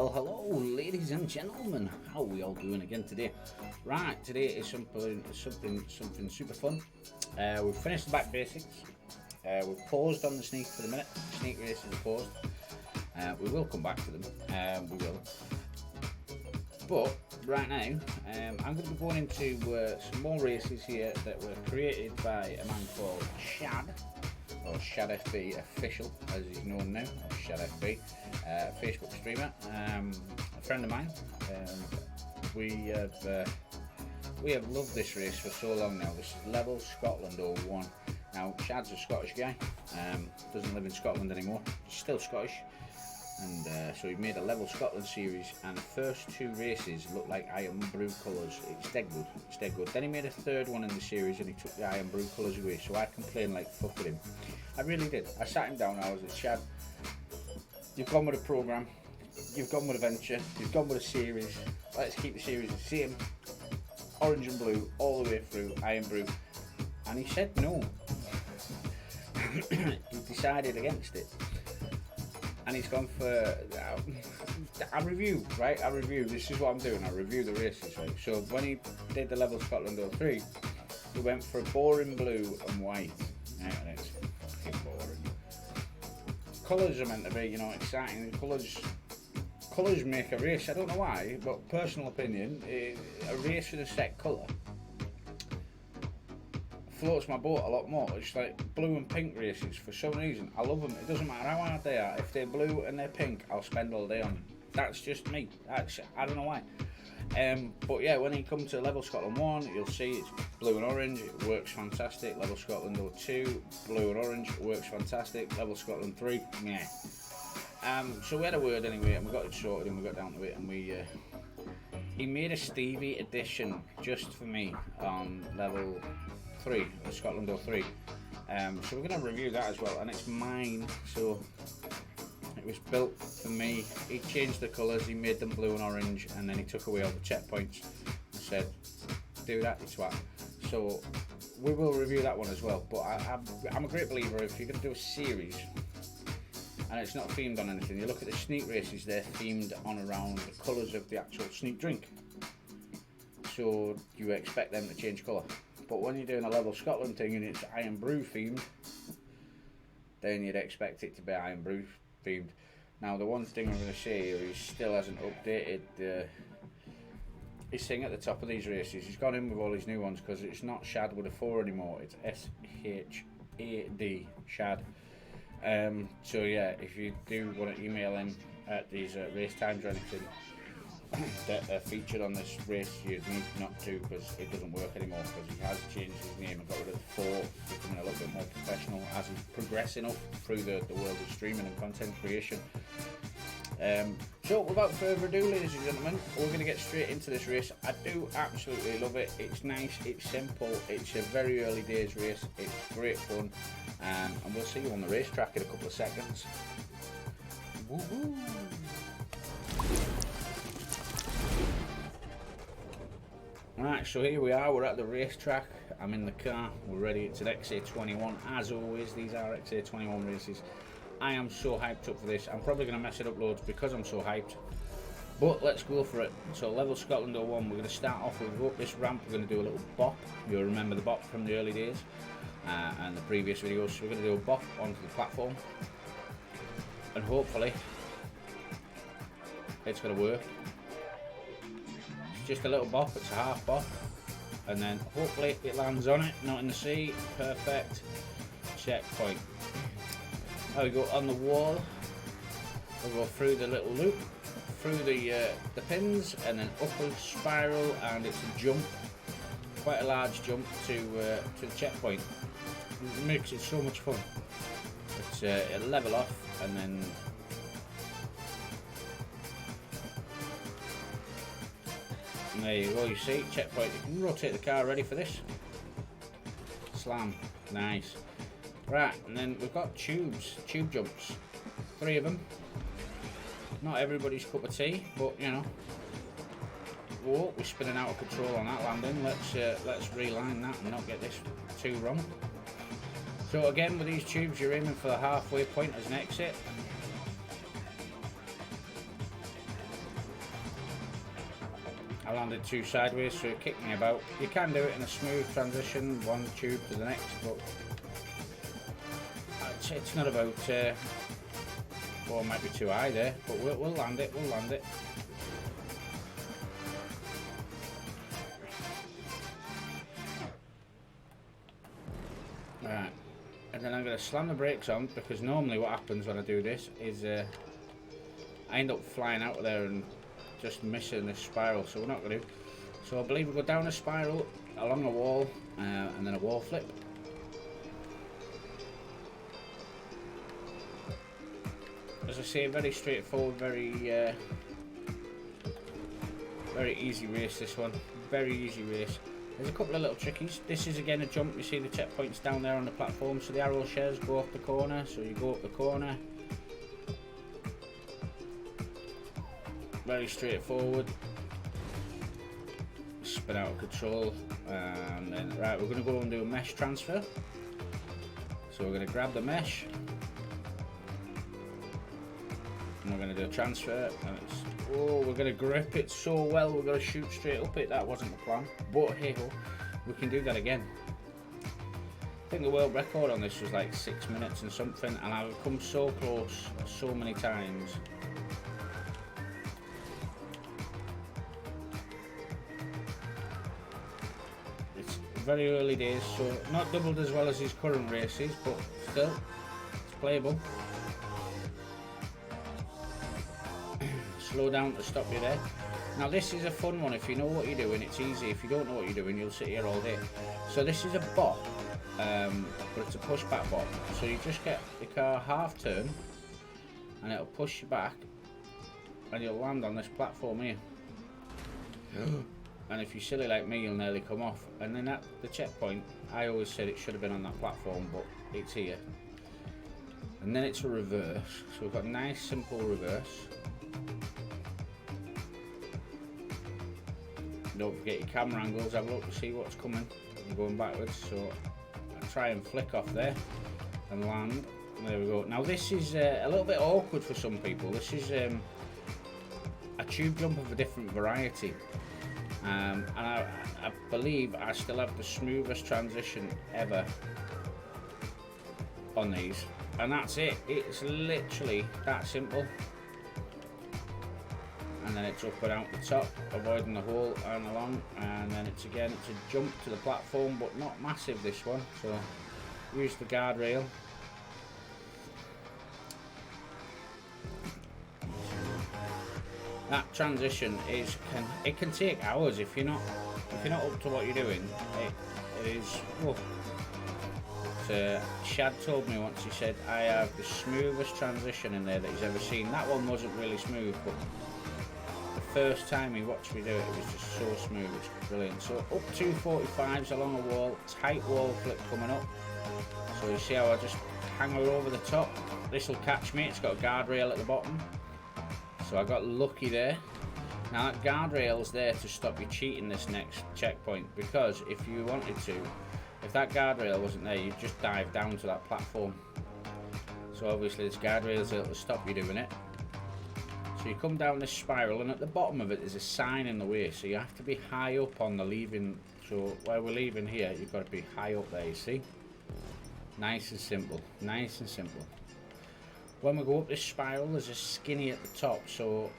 Well, hello, ladies and gentlemen. How are we all doing again today? Right, today is something super fun. We've finished the back basics. We've paused on the sneak for the minute. Sneak races are paused. We will come back to them. We will. But right now, I'm going to be going into some more races here that were created by a man called Shad, or ShadFBofficial, as he's known now, or ShadFB, Facebook streamer, a friend of mine. We have loved this race for so long now. This is Level Scotland 01. Now, Shad's a Scottish guy, doesn't live in Scotland anymore, he's still Scottish, and so he made a Level Scotland series, and the first two races look like Iron Brew colours. It's dead good, Then he made a third one in the series and he took the Iron Brew colours away, so I complained like fuck with him. I really did. I sat him down, I was like, Shad, you've gone with a programme, you've gone with a venture, you've gone with a series, let's keep the series the same, orange and blue, all the way through, Iron Brew. And he said no. He decided against it. And he's gone for a review, right? A review. This is what I'm doing. I review the races, right? So when he did the Level Scotland 03, he went for boring blue and white. Right, and it's fucking boring. Colours are meant to be, you know, exciting. Colours make a race. I don't know why, but personal opinion, a race with a set colour floats my boat a lot more. It's like blue and pink races. For some reason, I love them. It doesn't matter how hard they are. If they're blue and they're pink, I'll spend all day on them. That's just me. I don't know why. But yeah, when you come to Level Scotland 1, you'll see it's blue and orange. It works fantastic. Level Scotland 02, blue and orange. It works fantastic. Level Scotland 3, yeah. So we had a word anyway, and we got it sorted, and we got down to it, and he made a Stevie edition just for me on Level 3, Scotland 03. So we're going to review that as well, and it's mine, so it was built for me. He changed the colours, he made them blue and orange, and then he took away all the checkpoints and said, do that, you twat. So we will review that one as well, but I'm a great believer if you're going to do a series and it's not themed on anything. You look at the sneak races, they're themed on around the colours of the actual sneak drink, so you expect them to change colour. But when you're doing a Level Scotland thing and it's Iron Brew themed, then you'd expect it to be Iron Brew themed. Now the one thing I'm going to say here, he still hasn't updated his thing at the top of these races. He's gone in with all his new ones because it's not Shad with a 4 anymore, it's SHAD, Shad. So yeah, if you do want to email him at these race times or anything that are featured on this race, you need not to, because it doesn't work anymore, because he has changed his name and got rid of the 4, becoming a little bit more professional as he's progressing up through the world of streaming and content creation. So without further ado, ladies and gentlemen, we're going to get straight into this race. I do absolutely love it. It's nice, it's simple, it's a very early days race, it's great fun, and we'll see you on the racetrack in a couple of seconds. Woo-hoo. Right, so here we are, we're at the racetrack, I'm in the car, we're ready. It's an XA21, as always, these are XA21 races. I am so hyped up for this. I'm probably going to mess it up loads because I'm so hyped, but let's go for it. So Level Scotland 01, we're going to start off with, up this ramp, we're going to do a little bop. You'll remember the bop from the early days and the previous videos. So we're going to do a bop onto the platform, and hopefully it's going to work. Just a little bop, it's a half bop, and then hopefully it lands on it, not in the sea. Perfect. Checkpoint. There we go, on the wall. We'll go through the little loop, through the pins, and then up a spiral, and it's a jump, quite a large jump to the checkpoint. It makes it so much fun. It's a level off, and then and there you go, you see, checkpoint. You can rotate the car, ready for this. Slam, nice. Right, and then we've got tube jumps, 3 of them. Not everybody's cup of tea, but you know. Whoa, we're spinning out of control on that landing. Let's reline that and not get this too wrong. So again, with these tubes, you're aiming for the halfway point as an exit. I landed too sideways, so it kicked me about. You can do it in a smooth transition, one tube to the next, but it's not about, well, it might be too high there, but we'll land it, we'll land it. Right, and then I'm going to slam the brakes on, because normally what happens when I do this is I end up flying out of there and just missing this spiral, so we're not going to. So I believe we go down a spiral, along a wall, and then a wall flip. As I say, very straightforward, very easy race this one, very easy race. There's a couple of little trickies. This is again a jump. You see the checkpoints down there on the platform, so the arrow shares go off the corner, so you go up the corner. Very straightforward. Spin out of control, and then right, we're going to go and do a mesh transfer. So we're going to grab the mesh, and we're going to do a transfer, and it's, oh, we're going to grip it so well, we're going to shoot straight up it. That wasn't the plan, but hey ho, we can do that again. I think the world record on this was like 6 minutes and something, and I've come so close so many times. It's very early days, so not doubled as well as his current races, but still, it's playable. Slow down to stop you there. Now this is a fun one if you know what you're doing, it's easy. If you don't know what you're doing, you'll sit here all day. So this is a bop, but it's a pushback bop. So you just get the car half turn, and it'll push you back, and you'll land on this platform here. And if you're silly like me, you'll nearly come off. And then at the checkpoint, I always said it should have been on that platform, but it's here. And then it's a reverse. So we've got a nice simple reverse. Don't forget your camera angles, have a look to see what's coming. You're going backwards, so I try and flick off there and land. There we go. Now this is a little bit awkward for some people. This is a tube jump of a different variety. And I believe I still have the smoothest transition ever on these. And that's it. It's literally that simple. And then it's up and out the top, avoiding the hole and along, and then it's a jump to the platform, but not massive this one, so use the guardrail. That transition it can take hours if you're not up to what you're doing. It is. Oh. Shad told me once, he said, I have the smoothest transition in there that he's ever seen. That one wasn't really smooth, but the first time he watched me do it, it was just so smooth. It's brilliant. So up 245s along a wall, tight wall flip coming up. So you see how I just hang her over the top. This will catch me. It's got a guardrail at the bottom. So I got lucky there. Now that guardrail's there to stop you cheating this next checkpoint, because if you wanted to, if that guardrail wasn't there, you'd just dive down to that platform. So obviously this guardrail's there to stop you doing it. So you come down this spiral, and at the bottom of it there's a sign in the way, so you have to be high up on the leaving. So where we're leaving here, you've got to be high up there, you see. Nice and simple, nice and simple. When we go up this spiral, there's a skinny at the top, so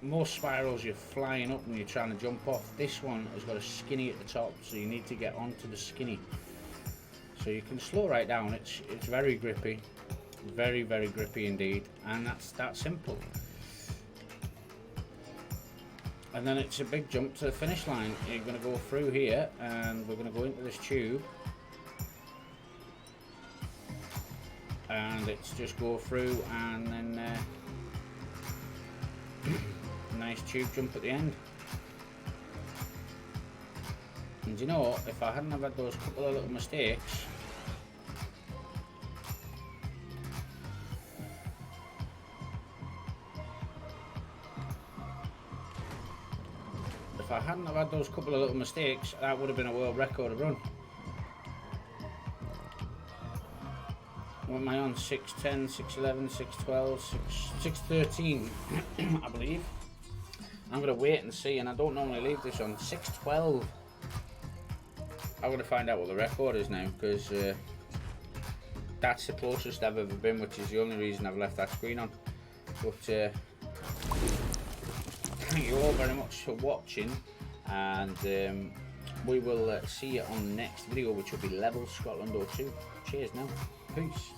most spirals you're flying up and you're trying to jump off. This one has got a skinny at the top, so you need to get onto the skinny. So you can slow right down. It's very grippy, very grippy indeed, and that's that simple. And then it's a big jump to the finish line. You're going to go through here, and we're going to go into this tube, and it's just go through, and then nice tube jump at the end. And you know, if I hadn't have had those couple of little mistakes, that would have been a world record of run. What am I on? 6:10, 6:11, 6:12, 6:13, I believe. I'm going to wait and see, and I don't normally leave this on 6:12. I'm going to find out what the record is now, because that's the closest I've ever been, which is the only reason I've left that screen on. But thank you all very much for watching, and we will see you on the next video, which will be Level Scotland 02. Cheers now. Peace.